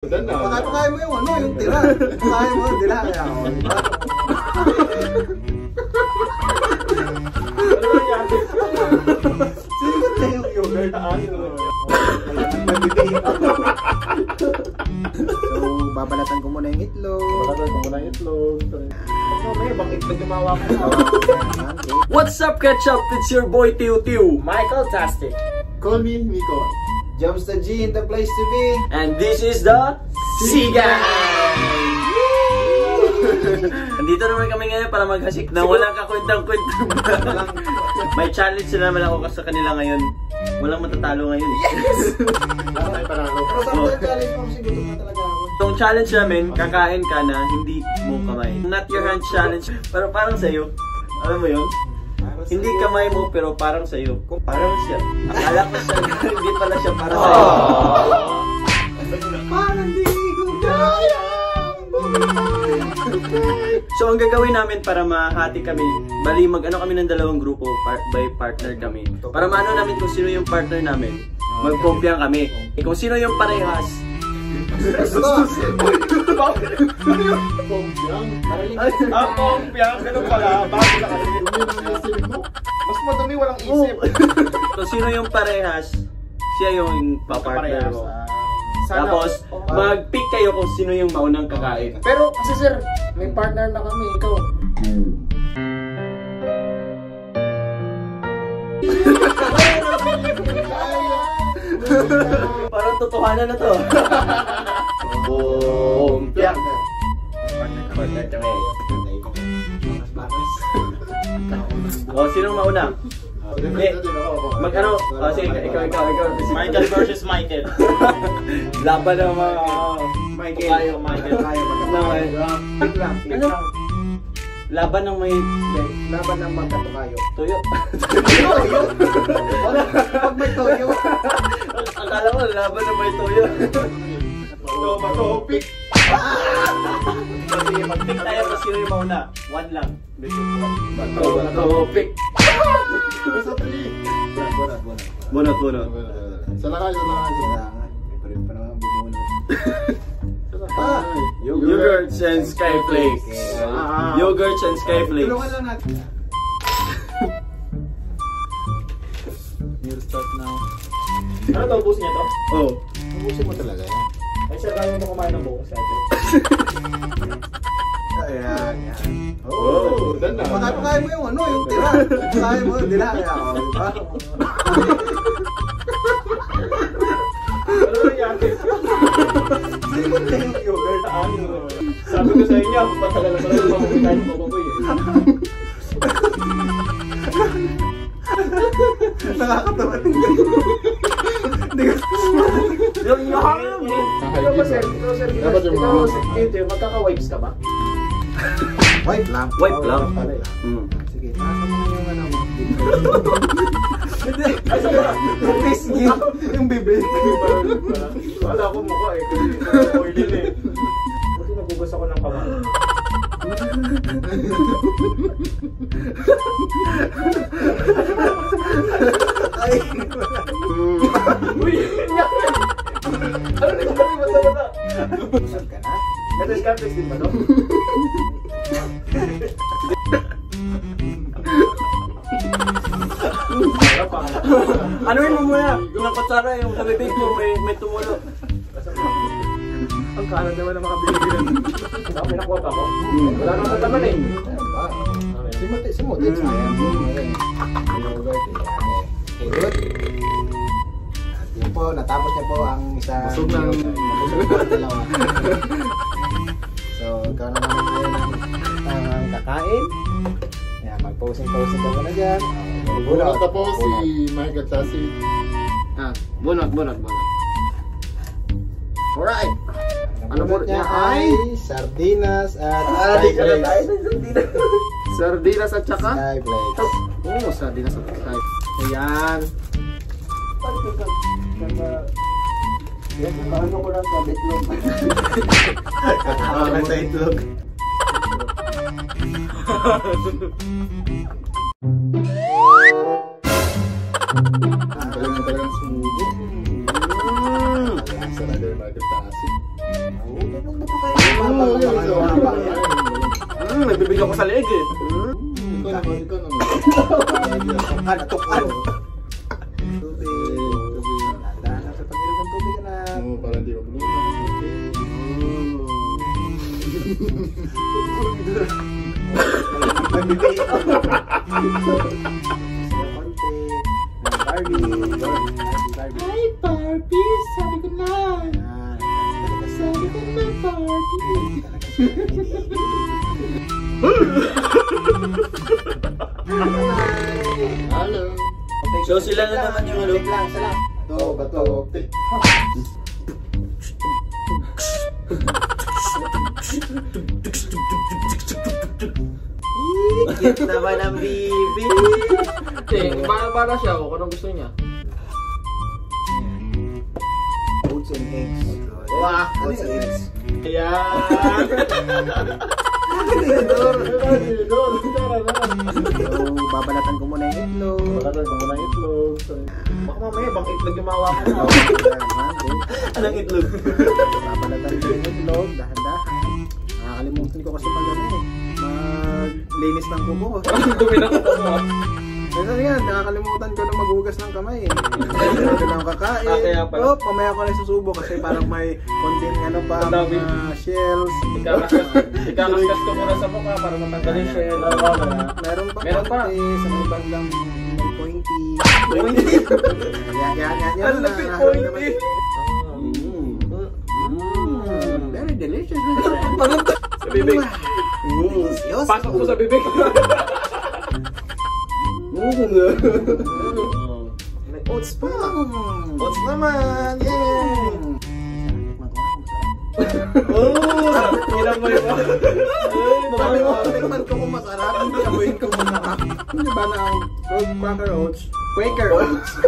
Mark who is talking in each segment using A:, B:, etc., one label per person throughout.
A: Kaya mo yung ano, yung tira. Kaya mo yung tira. Kaya ako, diba? Sigot na yung yogurt. So, babalatan ko muna yung itlog. May bang itlog yung mawa ko.
B: What's up, Ketchup? It's your boy, Tiu Tiu.
C: Michael Tastic.
A: Call me Miko. Jumps the G in the place to be.
B: And this is the Siga! Andito naman kami ngayon para maghasik na walang kakwentang-kwentang. May challenge na naman ako sa kanila ngayon. Walang matatalo ngayon.
A: Yes! Pero bakit challenge mo kasi gutom na talaga ako.
B: Itong challenge namin, kakain ka na hindi mo kamay. Not your hand challenge, pero parang sa'yo. Alam mo yun? Hindi kamay mo, pero parang sa'yo. Parang siya. Akala ko siya, hindi pala siya para sa'yo.
A: Parang di ko kaya.
B: So, ang gagawin namin para mahati kami, bali mag-ano kami ng dalawang grupo, by partner kami. Para maano namin kung sino yung partner namin, magpompiang kami. Kung sino yung parehas.
C: Pompiang, ganun pala. Bago na kasi.
A: Mas madami, walang isip.
B: Kung sino yung parehas, siya yung papartner mo.
A: Sana,
B: tapos, mag-pick kayo kung sino yung maunang kakain.
C: Pero kasi sir, may partner na kami, ikaw.
B: Parang totohanan na to. Pompiang. Partner kami. O, sinong mauna? Mag-ano? Sige, ikaw.
C: Michael versus Michael.
B: Laban ng mga...
C: Michael.
B: Ano? Laban ng may...
A: Laban ng magkatukayo.
B: Tuyo.
A: Pag may toyo.
B: Akala ko, laban ng may tuyo.
A: Topic.
B: Sige, mag-pick tayo kung sino yung mauna. One lang. Topic. Bunot.
A: Sa lakay. Favorite pa naman bumunot.
B: Yogurts and Skyflakes. Yogurts and Skyflakes.
A: Tulungan lang natin. We'll start now.
C: Ano to, ubus niya to?
B: Oh.
A: Ubusin mo talaga yan.
C: Ay sir, kaya mo kumain ng buong sa atin.
A: Ayan.
B: Oh,
A: ganda. Kaya mo yung ano, yung tira. Kaya mo yung tira. Kaya ako, diba?
C: Ano nangyari?
A: Sigot na yung yogurt.
C: Sabi ko sa inyo, patagal na pala yung mamumitahin mo baboy eh.
A: Nakakatawa tingnan. Hindi ko.
B: Yung yaham!
C: Ikaw ba sir?
A: Dapat yung mga...
C: Ikaw, magkaka-wipes ka ba?
A: White lang.
B: White lang.
A: Sige, nasa mo yung ano mo.
C: Ay, sa ba?
A: Yung pisngi. Yung bibig.
C: Wala ko mukha eh. Oily na eh. Buti nagugas ako ng kamay.
A: Ay.
C: Uy! Ano nagkakaroon mo sa mata?
A: Busog ka na?
C: Ito is Scarface din ba to?
B: Anuin mo muna. Yung kutsara, yung sa bibig mo, may tumulo.
C: Ang kanan naman ang makabiligilan. Ako pinakuha pa ko. Wala nang nataman eh.
A: Simutin. Ayan. Yogurt. Good. At yun po, natapos niya po ang isa. Busog ng dalawa. So, ikaw naman ngayon ang kakain. Yan, mag-posing-posing ka muna dyan.
D: Bunot na po si Michael Tastic.
B: Bunot.
A: Alright. Ang bunot niya ay sardinas at
D: Sardinas at saka?
A: Skyflakes.
D: Oo, sardinas at saka.
A: Ayan.
C: Paano ko lang sa bitlog?
A: Nasa itlog.
D: Talagang sumubo. Ayan, sa Michael Tastic.
C: bibigyan ko sa leeg eh.
D: Ikaw naman.
A: Tukan. Tubig. Dahan sa pag-inom ng tubig na.
D: Oo, para hindi mabulungan.
A: Hi, Barbie! Sabi ko na! Sabi ko na, Barbie!
D: Hello.
B: So sila na naman yung ano.
A: Lang, isa lang.
D: Bato.
B: Cute naman ang bibi.
C: Para siya ako, anong gusto niya?
A: Oats and eggs.
C: Wah,
A: Oats and eggs.
C: Ayan!
A: So, babalatan ko muna yung itlog.
D: Bakit mo na itlog?
C: Baka mamaya, bang itlog yung mawakan mo.
B: Anong itlog?
A: Babalatan ko yung itlog, dahan-dahan. Nakakalimutan ko kasi maglinis ng kuko.
C: Dumi na ko mo.
A: Kasi yan, nakakalimutan ko na maghugas ng kamay eh. Ito lang kakain.
C: Kaya pala.
A: Oh, mamaya ko na susubo kasi parang may konting ano pa,
C: Ang dami.
A: mga shells.
C: Ikakaskas ko muna sa mukha para matanggal yung shell.
A: Meron pa.
C: Meron pa.
A: konti, sa may bandang may pointy.
B: Pointy?
A: Yan.
C: Ang lapit pointy.
A: Very delicious.
C: Sa bibig.
A: Delicious.
C: Pasok ko sa bibig.
A: May oats pa. Oats naman. Yeah.
C: Oh! Hirap mo yun.
A: Sabi ko, tikman ko kung masarap. Hindi abuin ko masarap. Hindi ba na ang Quaker Oats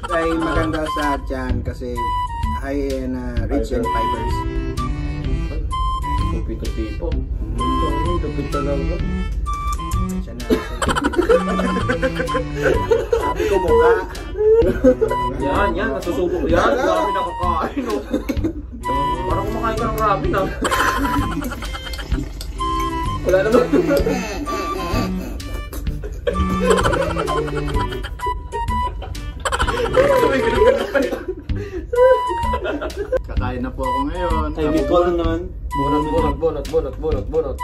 A: ay maganda sa tiyan kasi high in rich in fibers.
C: Pito-tipo. Lapit talaga.
A: Siya na. Sabi ko mukha.
C: Yan, nasusubok. Yan, dami nakakain. Parang kumakain ka ng ramen ah. Wala naman.
D: Kakain na po ako ngayon.
B: Ay, may call naman.
C: Bunot.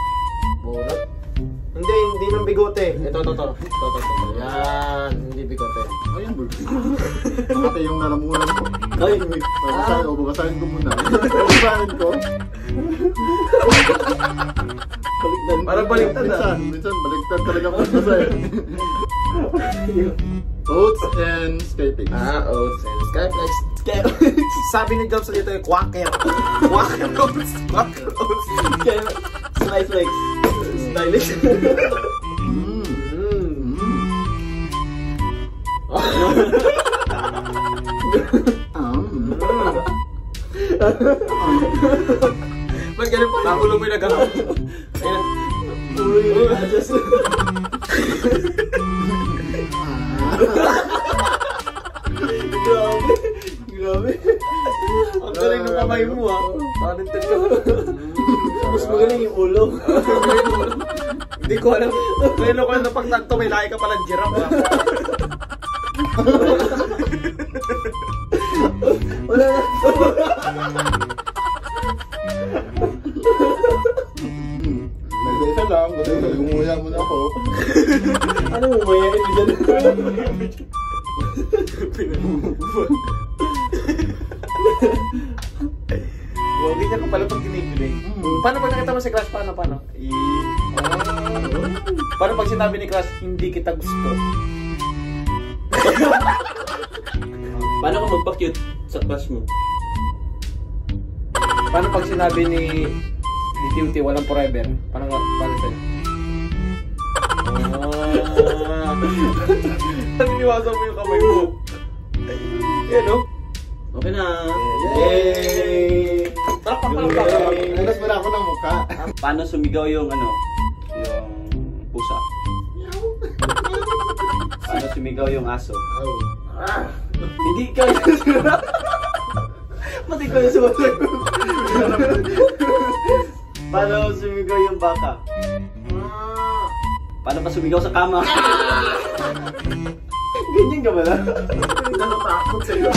C: Hindi ng bigote. Ito. Yan, hindi bigote.
D: Ayun, bro. Bakit yung nalamunan ko?
B: Ay,
D: Babasahin ko muna. Babasahin ko. Baligtad.
C: Parang baligtad ah.
D: Minsan baligtad talaga ako babasahin. Oats and Skypix.
C: Oats and Skyflex. Sabi ni Jobs dito yung Quaker Oats.
B: Slice legs.
C: Stylish. Ba't ganun pa? Nakulo mo yung nagahap. Ayan.
B: Ulo yung adjust. Grabe. Ang galing ng kamay mo ah.
C: Talented ka.
B: Mas magaling yung ulo.
C: Hindi ko alam. Ngayon ako na pagtanto, may laki ka palang giraffe ah.
B: Wala na.
D: Medyo isa lang. Kasi gumuya muna ako.
B: Ano mo mayain mo dyan?
C: Wow, ganyan ko pala pag kinikilig. Paano pag nakita mo si Crush? Paano? Paano pag sinabi ni Crush, hindi kita gusto?
B: Paano ka magpa-cute sa crush mo?
C: Paano pag sinabi ni Tiuti, walang forever? Paano sa'yo? Naniniwasa mo yung kamay mo. Yan o.
B: Okay na.
C: Yay!
D: Naglas mo na ako ng mukha.
B: Paano sumigaw yung ano? Yung pusa? Paano sumigaw yung aso? Hindi ka Pati ko yung sumasagot. Paano sumigaw yung baka? Paano pa sumigaw sa kama? Ganyan ka ba na?
A: Natatakot sa'yo.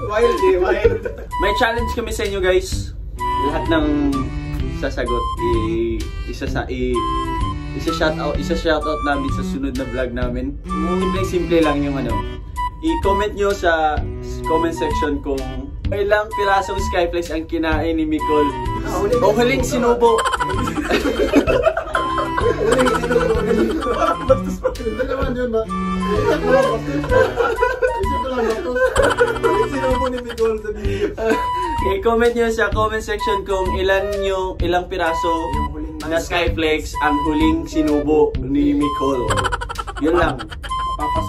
A: Wild eh, wild.
B: May challenge kami sa inyo guys. Lahat ng sasagot isa-shoutout namin sa sunod na vlog namin. Simple lang yung ano. I-comment nyo sa comment section kung ilang pirasong Skyflex ang kinain ni Micol. O huling sinubo.
D: Bastos pa. Hindi naman yun ba? Isip ko lang bastos.
A: Sinubo ni Micol sa video.
B: I-comment nyo sa comment section kung ilang piraso na Skyflex ang huling sinubo ni Micol. Yun lang.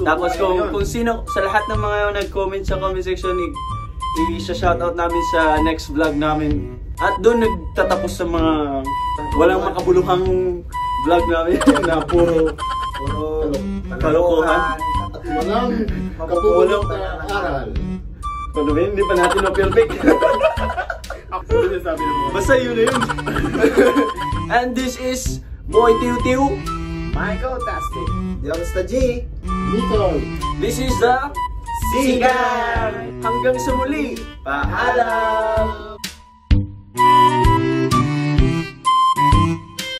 B: Tapos kung sino sa lahat ng mga nag-comment sa comment section, i-shoutout namin sa next vlog namin. At doon nagtatapos sa mga walang makabuluhang vlog namin na puro kalokohan.
D: At walang makapulong na aral.
B: Ano ba yun? Hindi pa natin na-perfect. Basta yun na yun. And this is Boy Tiu Tiu.
A: Michael Tastic. Youngsta G.
D: Nicole.
B: This is the Sigan! Hanggang sa muli, paalam!